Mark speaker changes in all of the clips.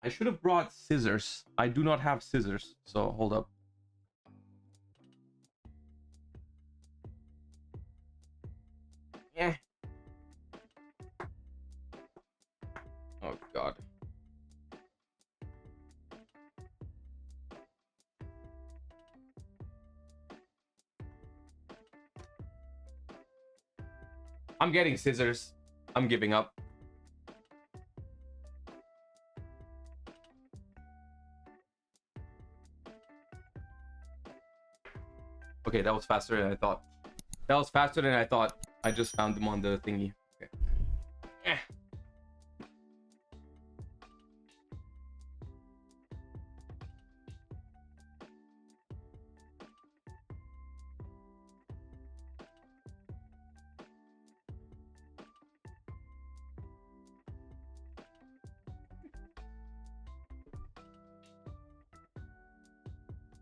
Speaker 1: I should have brought scissors. I do not have scissors, so hold up. Yeah. Oh god. I'm getting scissors. I'm giving up. Okay, that was faster than I thought. That was faster than I thought. I just found them on the thingy. Okay. Eh.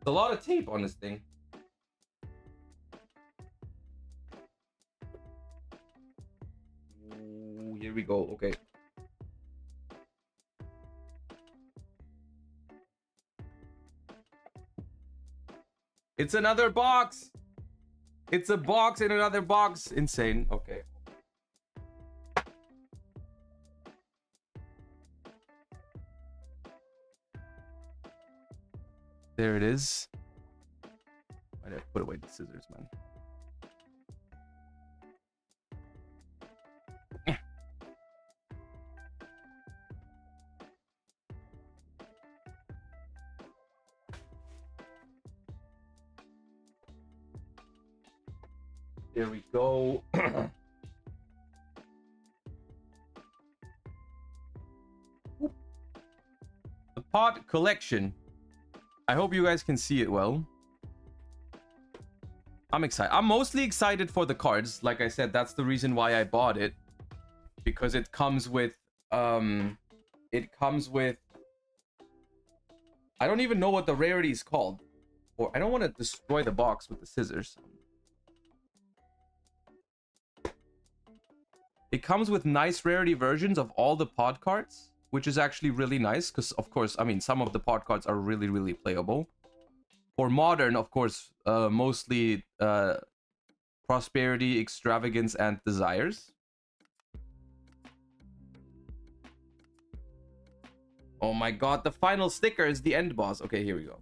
Speaker 1: A lot of tape on this thing. Ooh, here we go. Okay. It's another box. It's a box in another box. Insane. Okay. There it is. Why did I put away the scissors, man? There we go. The pod collection. I hope you guys can see it well. I'm excited. I'm mostly excited for the cards. Like I said, that's the reason why I bought it. Because it comes with I don't even know what the rarity is called. Or I don't want to destroy the box with the scissors. It comes with nice rarity versions of all the pod cards, which is actually really nice because, of course, I mean, some of the pod cards are really, really playable. For modern, of course, mostly prosperity, extravagance, and desires. Oh my god, the final sticker is the end boss. Okay, here we go.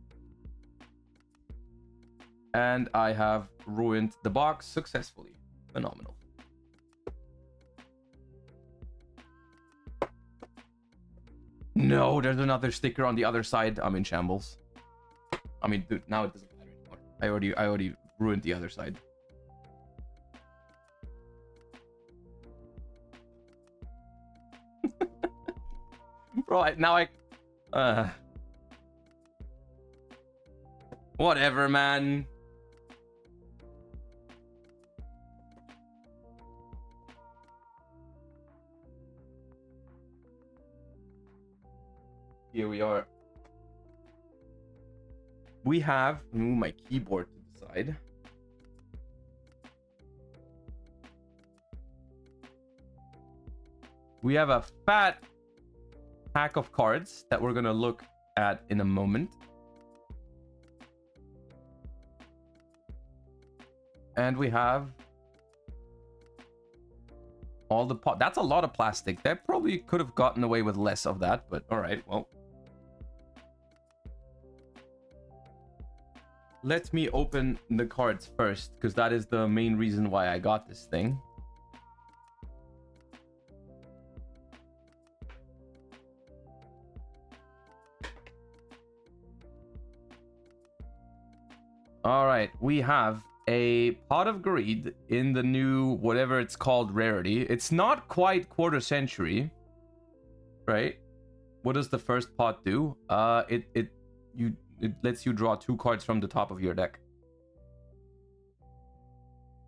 Speaker 1: And I have ruined the box successfully. Phenomenal. No, there's another sticker on the other side. I'm in shambles. I mean, dude, now it doesn't matter anymore. I already ruined the other side. Bro, now whatever, man. Here we are. We have move my keyboard to the side. We have a fat pack of cards that we're gonna look at in a moment. And we have all the pot. That's a lot of plastic. That probably could have gotten away with less of that, but all right, well. Let me open the cards first, because that is the main reason why I got this thing. All right, we have a Pot of Greed in the new whatever it's called rarity. It's not quite quarter century, right? What does the first pot do? It lets you draw 2 cards from the top of your deck.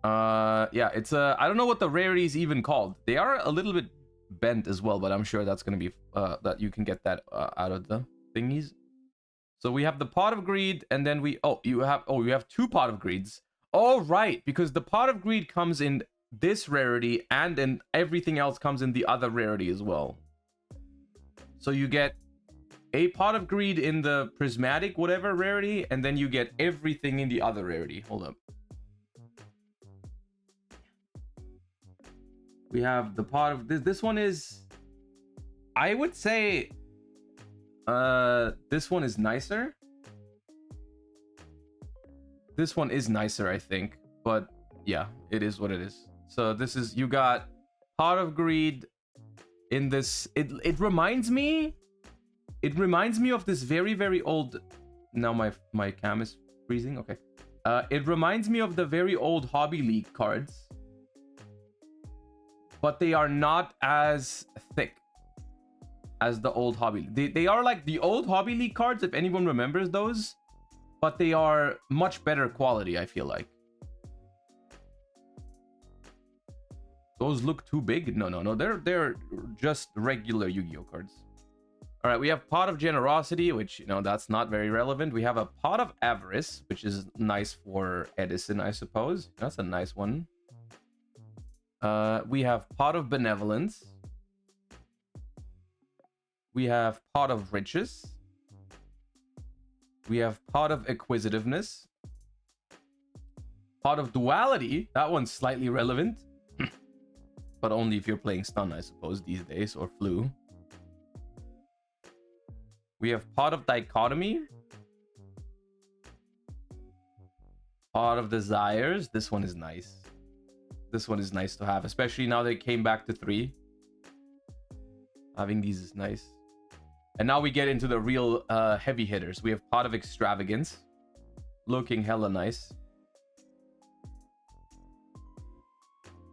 Speaker 1: Yeah, it's a I don't know what the rarity is even called. They are a little bit bent as well, but I'm sure that's gonna be that you can get that out of the thingies. So we have the Pot of Greed, and then you have 2 Pot of Greeds. Oh, right, because the Pot of Greed comes in this rarity, and then everything else comes in the other rarity as well. So you get a Pot of Greed in the prismatic whatever rarity, and then you get everything in the other rarity. Hold up. We have the Pot of this one is, I would say, this one is nicer. This one is nicer, I think, but yeah, it is what it is. So this is, you got Pot of Greed in this. It reminds me of this very old. Now my cam is freezing. Okay. It reminds me of the very old Hobby League cards, but they are not as thick as the old Hobby League. They are like the old Hobby League cards, if anyone remembers those, but they are much better quality, I feel like. Those look too big. No. They're just regular Yu-Gi-Oh cards. All right, we have Pot of Generosity, which, you know, that's not very relevant. We have a Pot of Avarice, which is nice for Edison, I suppose. That's a nice one. We have Pot of Benevolence. We have Pot of Riches. We have Pot of Acquisitiveness. Pot of Duality. That one's slightly relevant. But only if you're playing Stun, I suppose, these days, or Flu. We have Pot of Dichotomy. Pot of Desires. This one is nice. This one is nice to have, especially now they came back to 3. Having these is nice. And now we get into the real heavy hitters. We have Pot of Extravagance. Looking hella nice.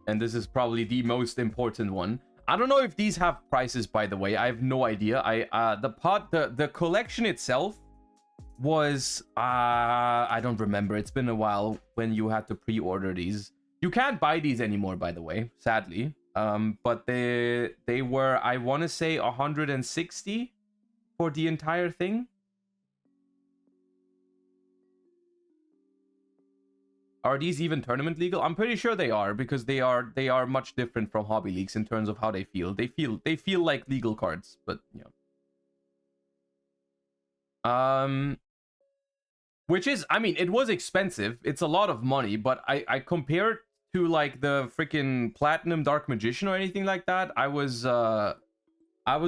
Speaker 1: And this is probably the most important one. I don't know if these have prices, by the way. I have no idea. The collection itself was I don't remember. It's been a while when you had to pre-order these. You can't buy these anymore, by the way, sadly. But they were, I want to say, 160 for the entire thing. Are these even tournament legal? I'm pretty sure they are, because they are much different from Hobby Leagues in terms of how they feel. They feel like legal cards, but yeah. Which is, I mean, it was expensive. It's a lot of money, but I compared to like the freaking Platinum Dark Magician or anything like that, I was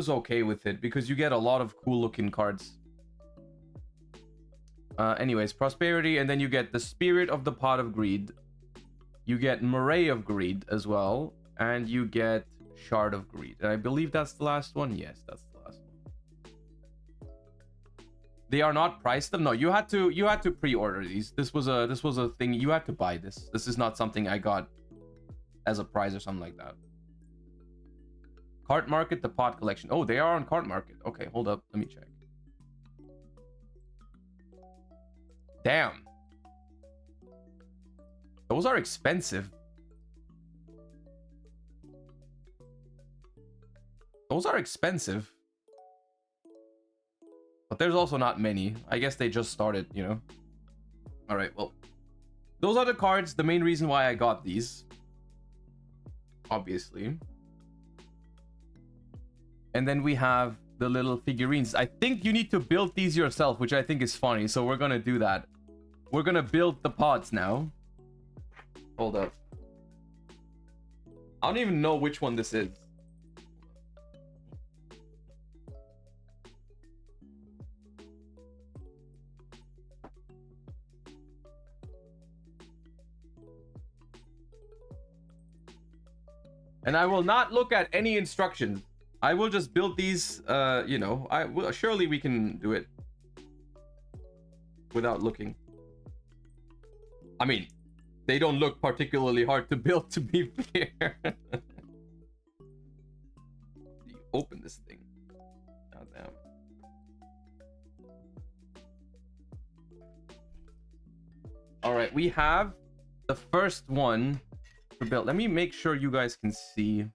Speaker 1: okay with it, because you get a lot of cool looking cards. Anyways, Prosperity, and then you get the Spirit of the Pot of Greed. You get Murray of Greed as well, and you get Shard of Greed. And I believe that's the last one. Yes, that's the last one. They are not priced them. No, you had to pre-order these. This was a thing. You had to buy this. This is not something I got as a prize or something like that. Cart Market, the Pot Collection. Oh, they are on Cart Market. Okay, hold up. Let me check. Damn. Those are expensive. Those are expensive. But there's also not many. I guess they just started, you know. Alright, well. Those are the cards. The main reason why I got these. Obviously. And then we have the little figurines. I think you need to build these yourself, which I think is funny. So we're gonna do that. We're gonna build the pods now. Hold up. I don't even know which one this is. And I will not look at any instructions. I will just build these, you know, surely we can do it without looking. I mean, they don't look particularly hard to build, to be fair. You open this thing. God damn. All right, we have the first one for build. Let me make sure you guys can see.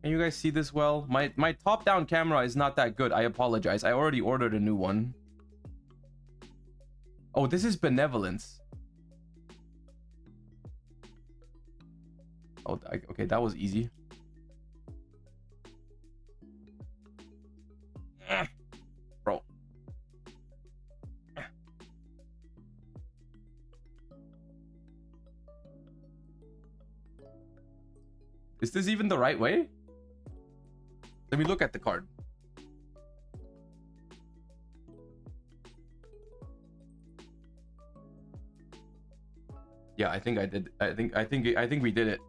Speaker 1: Can you guys see this well? My top-down camera is not that good. I apologize. I already ordered a new one. Oh, this is Benevolence. Oh, okay, that was easy. Is this even the right way? Let me look at the card. Yeah, I think I did. I think we did it.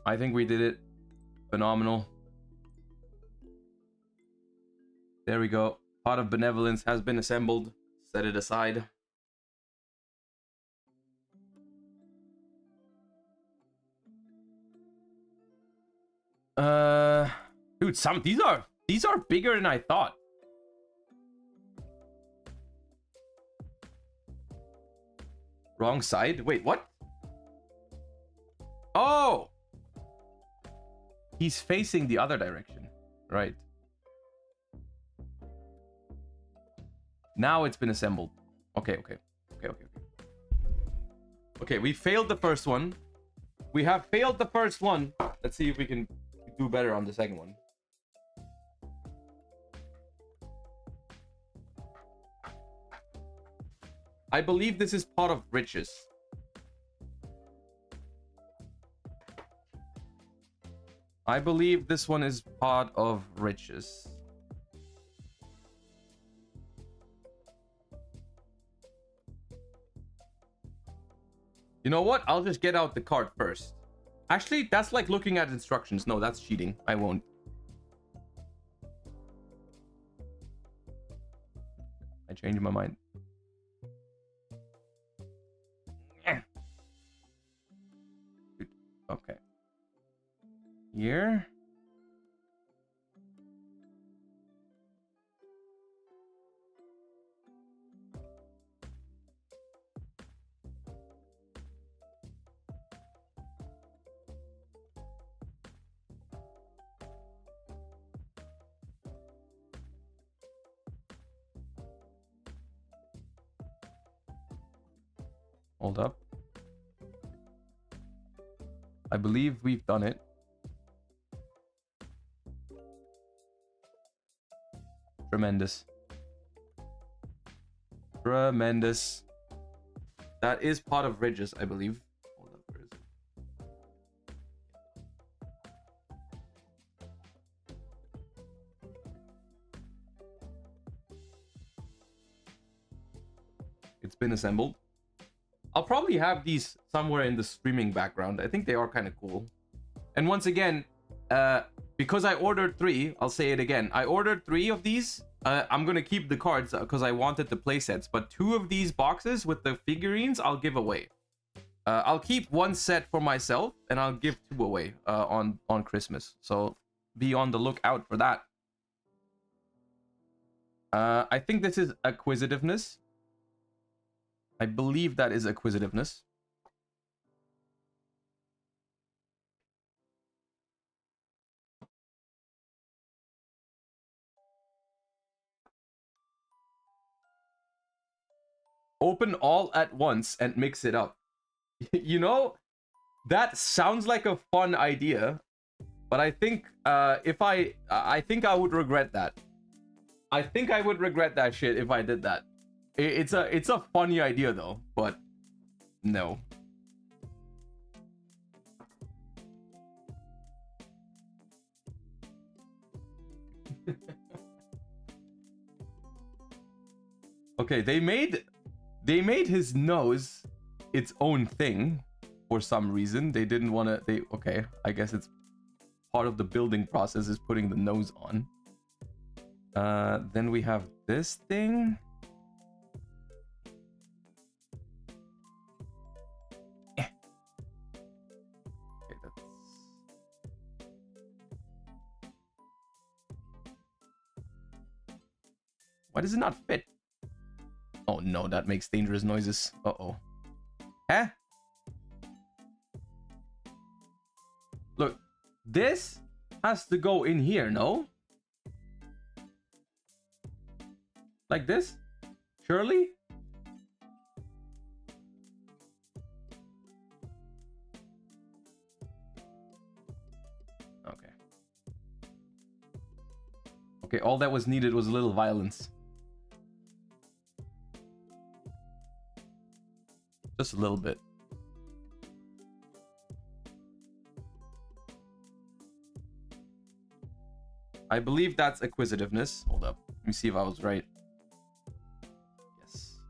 Speaker 1: I think we did it. Phenomenal. There we go. Pot of Benevolence has been assembled. Set it aside. Dude, these are bigger than I thought. Wrong side. Wait, what? Oh, he's facing the other direction, right? Now it's been assembled. Okay. Okay, we failed the first one. We have failed the first one. Let's see if we can do better on the second one. I believe this is Pot of Riches. I believe this one is Pot of Riches. You know what? I'll just get out the card first. Actually, that's like looking at instructions. No, that's cheating. I won't. I changed my mind. Okay. Here. Hold up. I believe we've done it. Tremendous. Tremendous. That is Pot of Riches, I believe. Hold up, where is it? It's been assembled. I'll probably have these somewhere in the streaming background. I think they are kind of cool. And once again, because I ordered 3, I'll say it again. I ordered 3 of these. I'm going to keep the cards because I wanted the playsets. But 2 of these boxes with the figurines, I'll give away. I'll keep 1 set for myself and I'll give 2 away on Christmas. So be on the lookout for that. I think this is Acquisitiveness. I believe that is Acquisitiveness. Open all at once and mix it up. You know, that sounds like a fun idea, but I think I think I would regret that. I think I would regret that shit if I did that. It's a funny idea though, but no. Okay, they made his nose its own thing for some reason. They didn't want to. Okay, I guess it's part of the building process is putting the nose on. Then we have this thing. Why does it not fit? Oh no, that makes dangerous noises. Uh-oh. Huh? Look, this has to go in here, no? Like this? Surely? Okay. Okay, all that was needed was a little violence. Just a little bit. I believe that's acquisitiveness. Hold up. Let me see if I was right. Yes.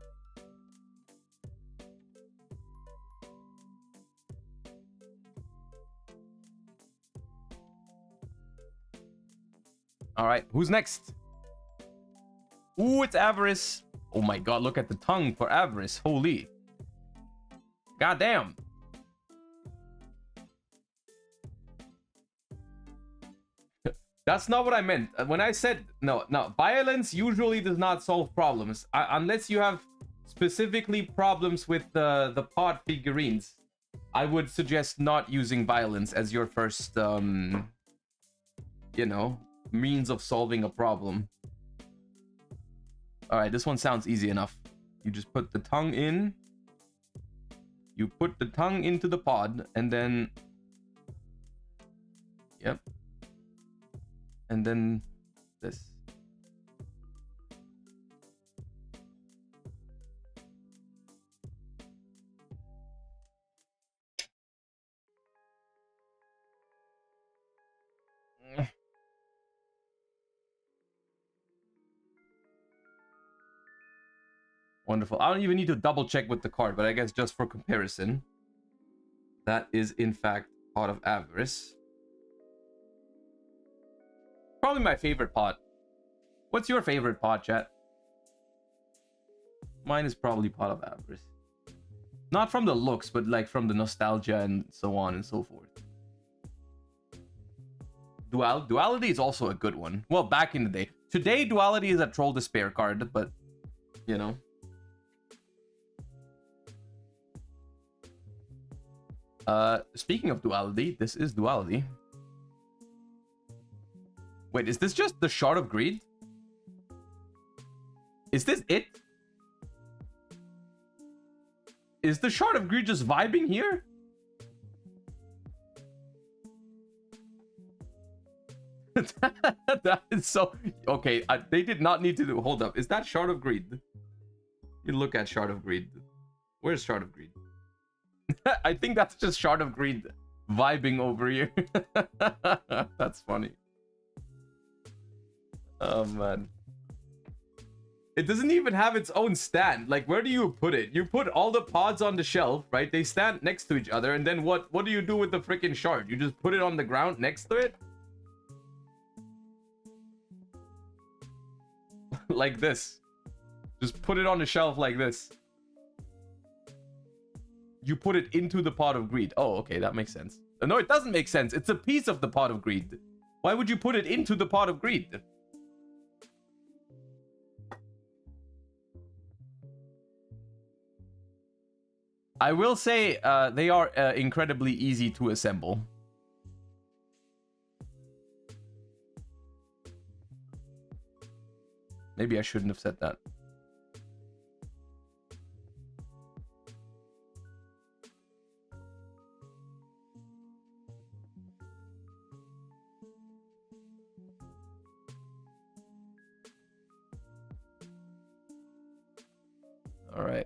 Speaker 1: All right. Who's next? Ooh, it's avarice. Oh my god, look at the tongue for avarice. Holy. Goddamn. That's not what I meant. When I said no, violence usually does not solve problems unless you have specifically problems with the pod figurines. I would suggest not using violence as your first you know, means of solving a problem. All right, this one sounds easy enough. You just put the tongue in. You put the tongue into the pod and then yep. And then this. Wonderful. I don't even need to double check with the card, but I guess just for comparison, that is in fact pot of avarice. Probably my favorite pot. What's your favorite pot, chat? Mine is probably pot of avarice. Not from the looks, but like from the nostalgia and so on and so forth. Duality is also a good one. Well, back in the day. Today, Duality is a Troll Despair card, but, you know. Speaking of Duality, this is Duality. Wait, is this just the Shard of Greed? Is this it? Is the Shard of Greed just vibing here? That is so... Okay, they did not need to do... Hold up, is that Shard of Greed? You look at Shard of Greed. Where's Shard of Greed? I think that's just Shard of Greed vibing over here. That's funny. Oh, man. It doesn't even have its own stand. Like, where do you put it? You put all the pods on the shelf, right? They stand next to each other, and then what do you do with the freaking shard? You just put it on the ground next to it? Like this. Just put it on the shelf like this. You put it into the pot of greed. Oh, okay, that makes sense. No, it doesn't make sense. It's a piece of the pot of greed. Why would you put it into the pot of greed? I will say they are incredibly easy to assemble. Maybe I shouldn't have said that. All right.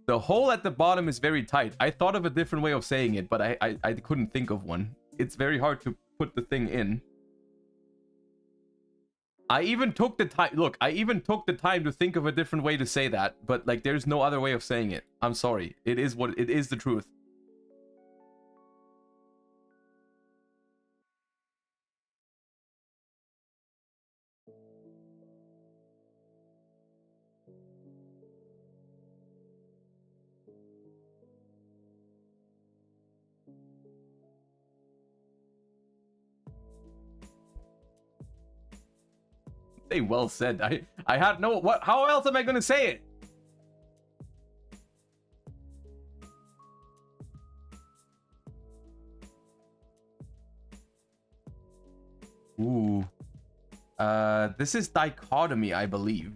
Speaker 1: The hole at the bottom is very tight. I thought of a different way of saying it, but I couldn't think of one. It's very hard to put the thing in. I even took the time. Look, I even took the time to think of a different way to say that, but like there's no other way of saying it. I'm sorry. It is what it is, the truth. They well said. I had no what. How else am I gonna say it? Ooh. This is dichotomy, I believe.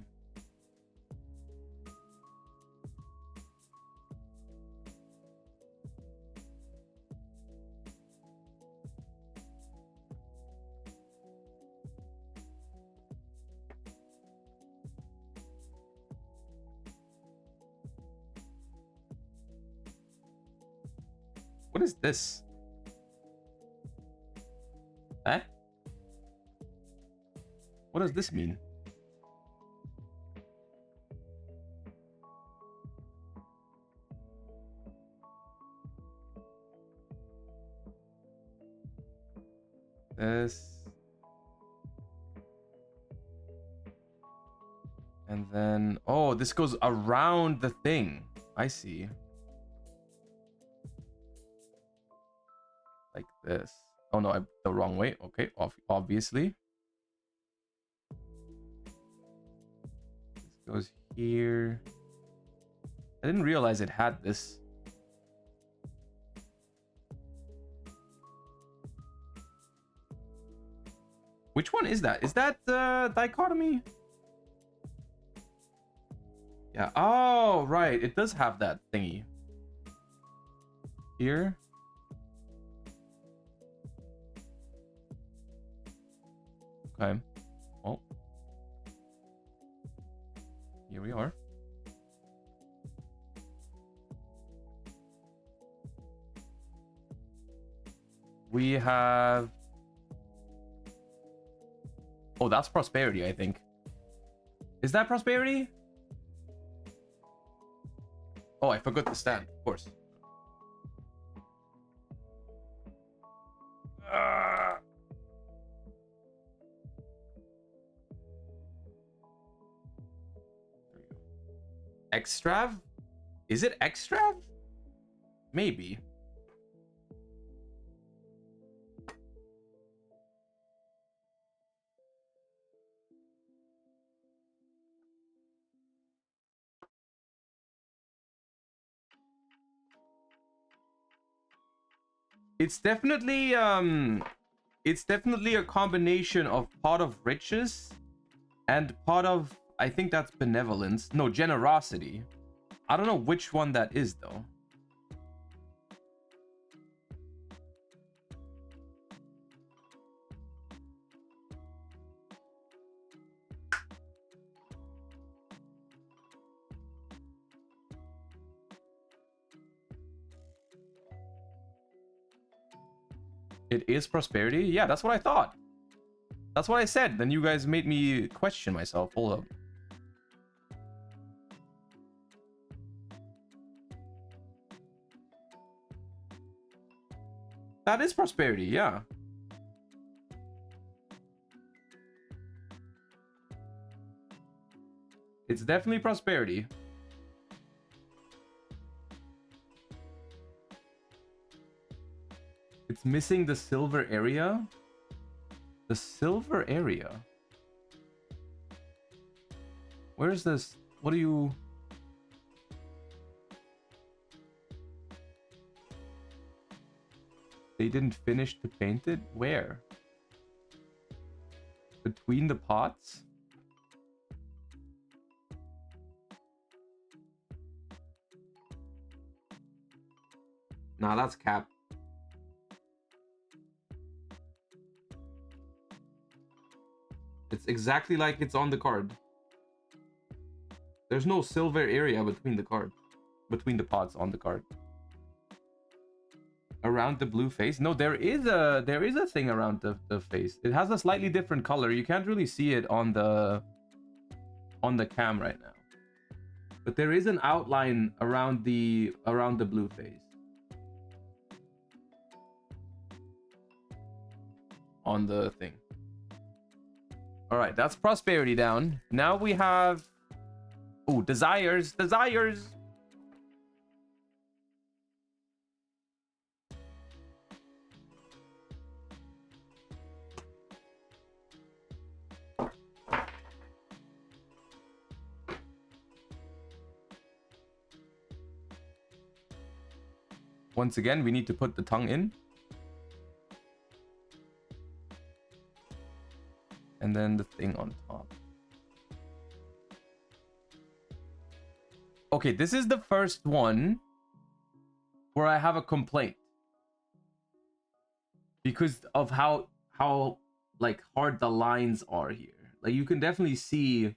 Speaker 1: What is this? Eh? What does this mean? This. And then, oh, this goes around the thing. I see. Like this. Oh no, I'm the wrong way. Okay, obviously. This goes here. I didn't realize it had this. Which one is that? Is that dichotomy? Yeah. Oh, right. It does have that thingy. Here. Okay. Well. Here we are. We have... Oh, that's prosperity, I think. Is that prosperity? Oh, I forgot the stand, of course. Extrav? Is it extrav? Maybe. It's definitely a combination of pot of riches and pot of, I think that's benevolence. No, generosity. I don't know which one that is though. It is prosperity? Yeah, that's what I thought. That's what I said. Then you guys made me question myself. Hold up. That is prosperity, yeah. It's definitely prosperity. It's missing the silver area. The silver area. Where's this? What do you... They didn't finish to paint it? Where? Between the pots? Nah, that's cap. It's exactly like it's on the card. There's no silver area between the card. Between the pots on the card. Around the blue face? No, there is a thing around the face. It has a slightly different color. You can't really see it on the cam right now. But there is an outline around the blue face. On the thing. All right, that's prosperity down. Now we have... Oh, desires. Desires. Once again, we need to put the tongue in. And then the thing on top. Okay, this is the first one where I have a complaint. Because of how like hard the lines are here. Like you can definitely see...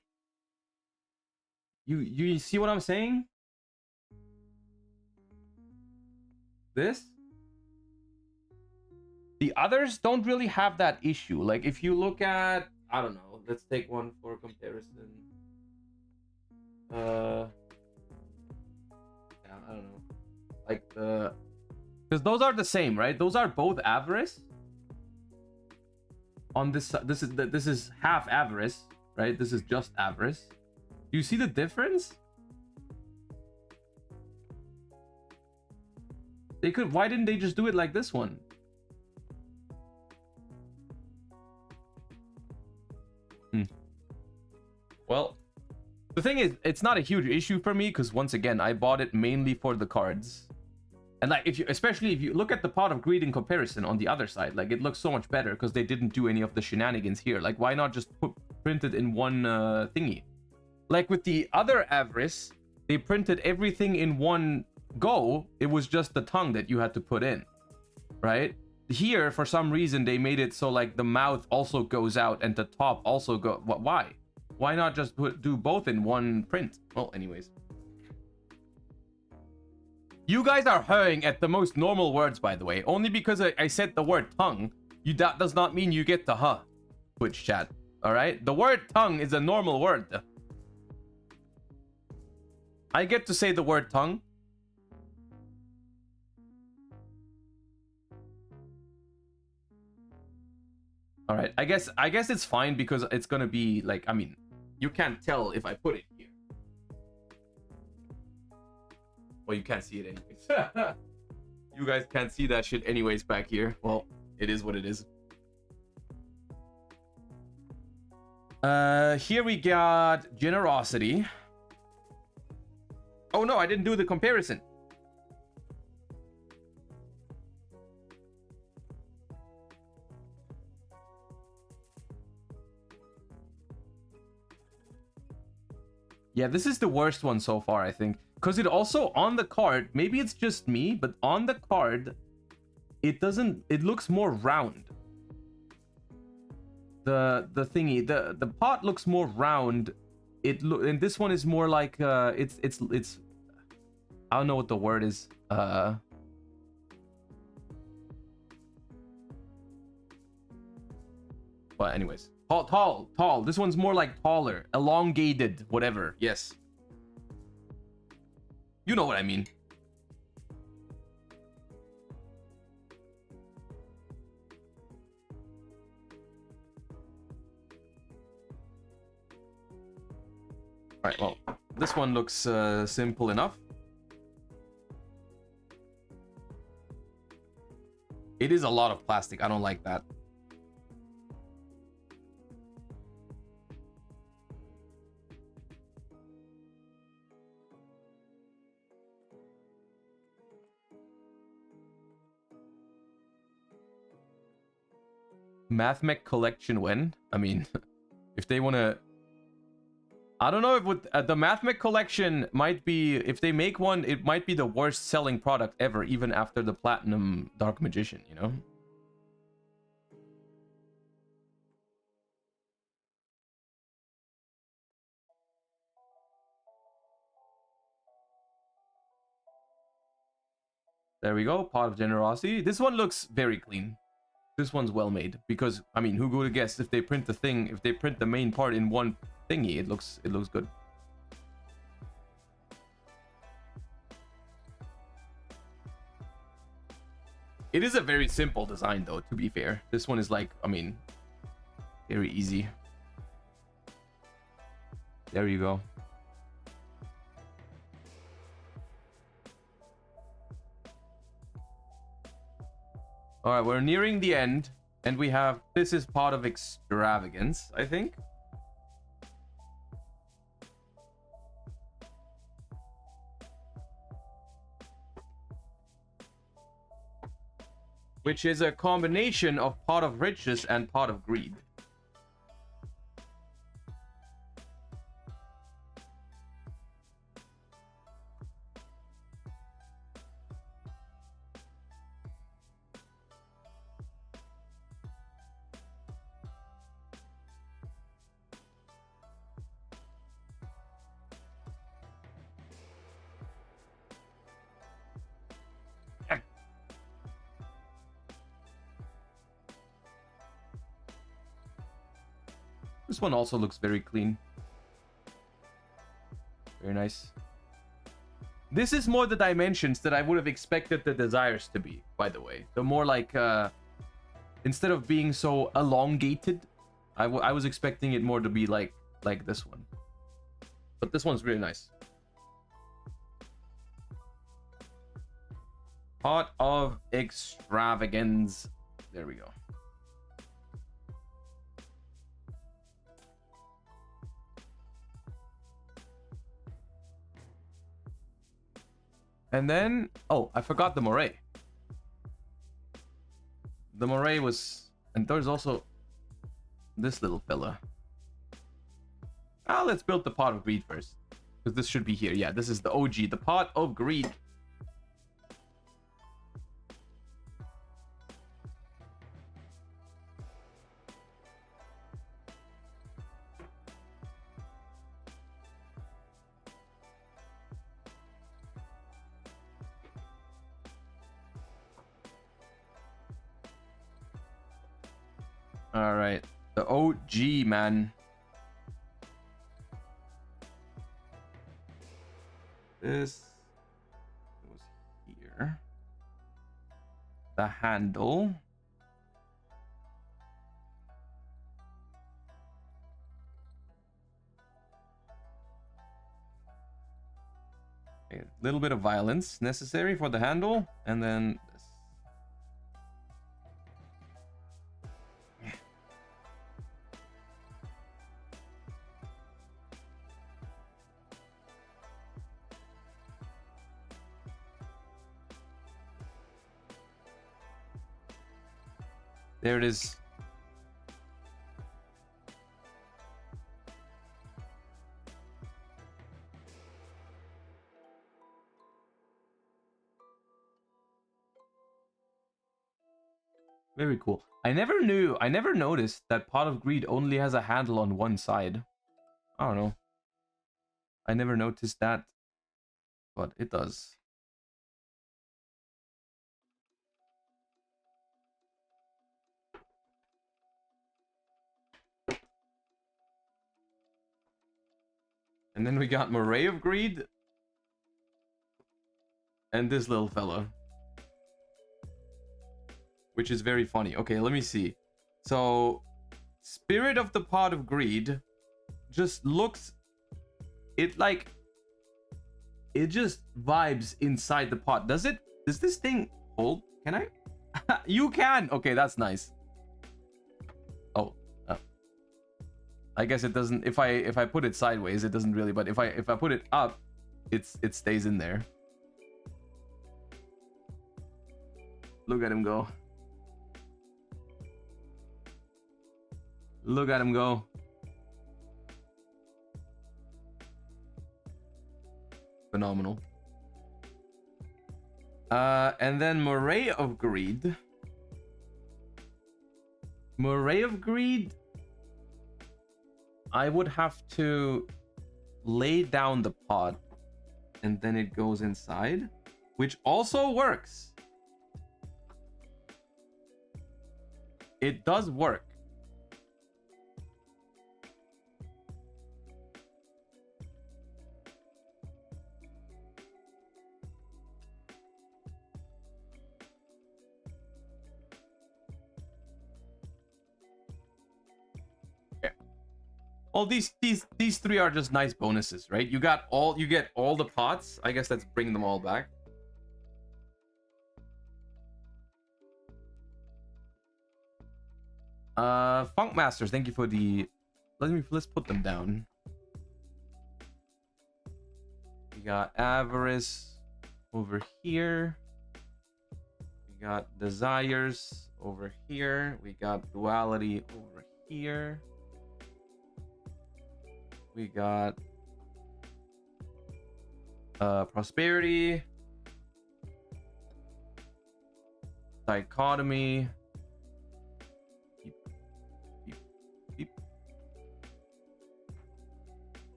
Speaker 1: You see what I'm saying? This? The others don't really have that issue. Like if you look at, I don't know, let's take one for comparison. Yeah, I don't know. Like the, because those are the same, right? Those are both avarice. On this is half avarice, right? This is just avarice. Do you see the difference? They could, why didn't they just do it like this one? Well, the thing is, it's not a huge issue for me because once again, I bought it mainly for the cards. And like, if you, especially if you look at the Pot of Greed in comparison on the other side, like it looks so much better because they didn't do any of the shenanigans here. Like, why not just print it in one thingy? Like with the other Avarice, they printed everything in one go. It was just the tongue that you had to put in, right? Here, for some reason, they made it so like the mouth also goes out and the top also go. Why? Why not just do both in one print? Well, anyways. You guys are hurrying at the most normal words, by the way. Only because I said the word tongue, that does not mean you get the huh. Twitch chat, all right? The word tongue is a normal word. I get to say the word tongue. All right, I guess it's fine because it's gonna be like, I mean, you can't tell if I put it here. Well, you can't see it anyways. You guys can't see that shit anyways back here. Well, it is what it is. Here we got Generosity. Oh no, I didn't do the comparison. Yeah, this is the worst one so far, I think. Because it also, on the card, maybe it's just me, but on the card, it doesn't, it looks more round. The thingy, the pot looks more round. And this one is more like, it's, I don't know what the word is. But anyways. Tall. This one's more like taller, elongated, whatever. Yes. You know what I mean. All right, well, this one looks simple enough. It is a lot of plastic. I don't like that. Mathmech collection when? I mean, if they want to... I don't know if with the Mathmech collection might be... If they make one, it might be the worst selling product ever, even after the Platinum Dark Magician, you know? There we go, Pot of Generosity. This one looks very clean. This one's well made because, I mean, who would have guessed if they print the thing, if they print the main part in one thingy, it looks good. It is a very simple design though, to be fair. This one is like, I mean, very easy. There you go. All right, we're nearing the end, and we have, this is Pot of Extravagance, I think. Which is a combination of Pot of Riches and Pot of Greed. This one also looks very clean. Very nice. This is more the dimensions that I would have expected the desires to be, by the way. The more like, instead of being so elongated, I was expecting it more to be like this one. But this one's really nice. Pot of Extravagance. There we go. And then, oh, I forgot the moray. The moray was, and there's also this little fella. Ah, let's build the pot of greed first, because this should be here. Yeah, this is the OG, the pot of greed. All right, the OG, man. This was here. The handle. A little bit of violence necessary for the handle, and then this. There it is. Very cool. I never noticed that Pot of Greed only has a handle on one side. I don't know. I never noticed that, but it does. And then we got Moray of Greed. And this little fella. Which is very funny. Okay, let me see. So, Spirit of the Pot of Greed just looks... It just vibes inside the pot. Does this thing hold? Can I? You can! Okay, that's nice. Oh. I guess it doesn't... If I put it sideways, it doesn't really... But if I put it up, it stays in there. Look at him go. Look at him go. Phenomenal. And then Moray of Greed. Moray of Greed, I would have to lay down the pot and then it goes inside, which also works. It does work. Well, these three are just nice bonuses, right? You get all the pots. I guess let's bring them all back. Funk Masters, thank you for the... Let's put them down. We got Avarice over here. We got Desires over here. We got Duality over here. We got Prosperity, Dichotomy,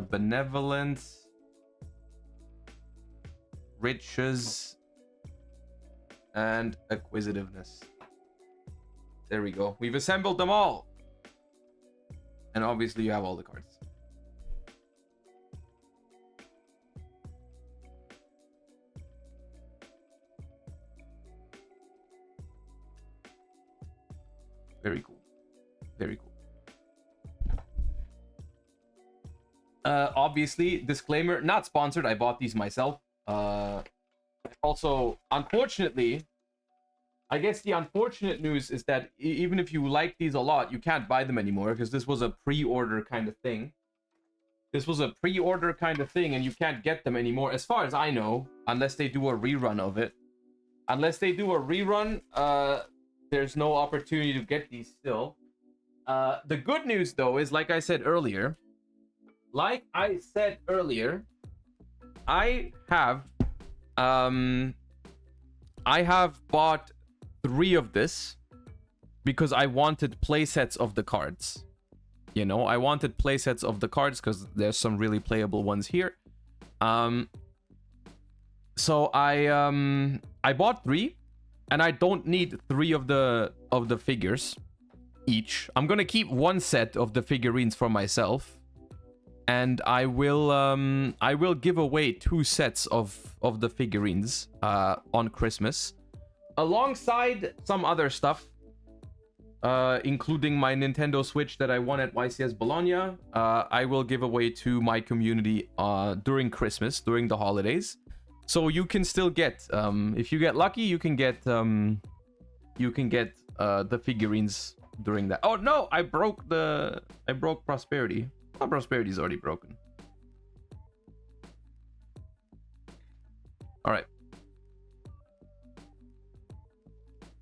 Speaker 1: Benevolence, Riches, and Acquisitiveness. There we go. We've assembled them all. And obviously you have all the cards. Very cool. Very cool. Obviously, disclaimer, not sponsored. I bought these myself. Also, unfortunately, I guess the unfortunate news is that even if you like these a lot, you can't buy them anymore because this was a pre-order kind of thing. This was a pre-order kind of thing, and you can't get them anymore, as far as I know, unless they do a rerun of it. Unless they do a rerun, there's no opportunity to get these still. The good news, though, is like I said earlier, I have bought 3 of this because I wanted playsets of the cards. You know, I wanted playsets of the cards because there's some really playable ones here. So I bought 3, and I don't need 3 of the figures each. I'm gonna keep 1 set of the figurines for myself, and I will give away 2 sets of the figurines on Christmas, alongside some other stuff, including my Nintendo Switch that I won at YCS Bologna. I will give away to my community during Christmas, during the holidays. So you can still get, if you get lucky, you can get the figurines during that. Oh no, I broke Prosperity. Oh, Prosperity is already broken. All right.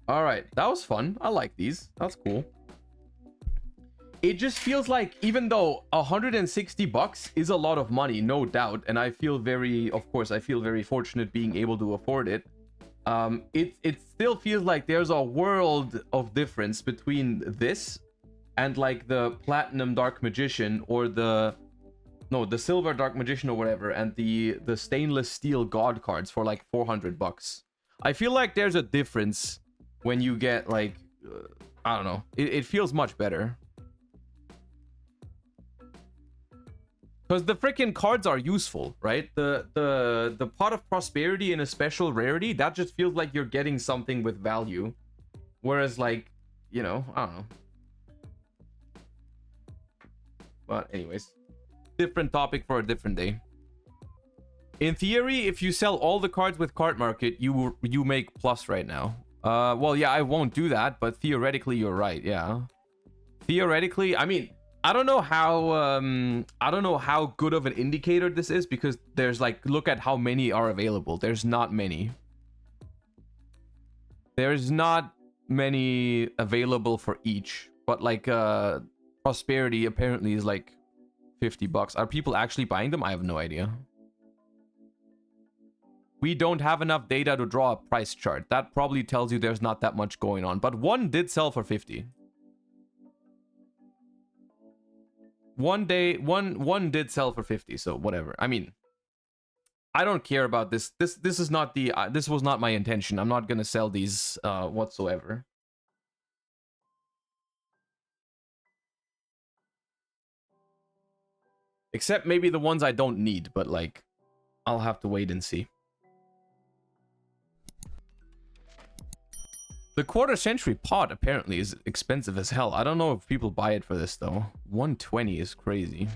Speaker 1: All right, that was fun. I like these. That's cool. It just feels like, even though $160 is a lot of money, no doubt, and I feel very, of course, I feel very fortunate being able to afford it. It still feels like there's a world of difference between this and like the Platinum Dark Magician or the Silver Dark Magician or whatever, and the Stainless Steel God cards for like $400. I feel like there's a difference when you get like, I don't know, it feels much better. Because the freaking cards are useful, right? The Pot of Prosperity in a special rarity, that just feels like you're getting something with value. Whereas like, you know, I don't know. But anyways, different topic for a different day. In theory, if you sell all the cards with Card Market, you make plus right now. Well, yeah, I won't do that, but theoretically, you're right. Yeah, theoretically, I mean, I don't know how good of an indicator this is, because there's like, look at how many are available. There's not many. There's not many available for each, but like Prosperity apparently is like $50. Are people actually buying them? I have no idea. We don't have enough data to draw a price chart. That probably tells you there's not that much going on. But one did sell for 50. One did sell for 50, so whatever. I mean, I don't care about this. This is not the this was not my intention. I'm not gonna sell these whatsoever. Except maybe the ones I don't need, but like, I'll have to wait and see. The quarter century pot apparently is expensive as hell. I don't know if people buy it for this though. 120 is crazy.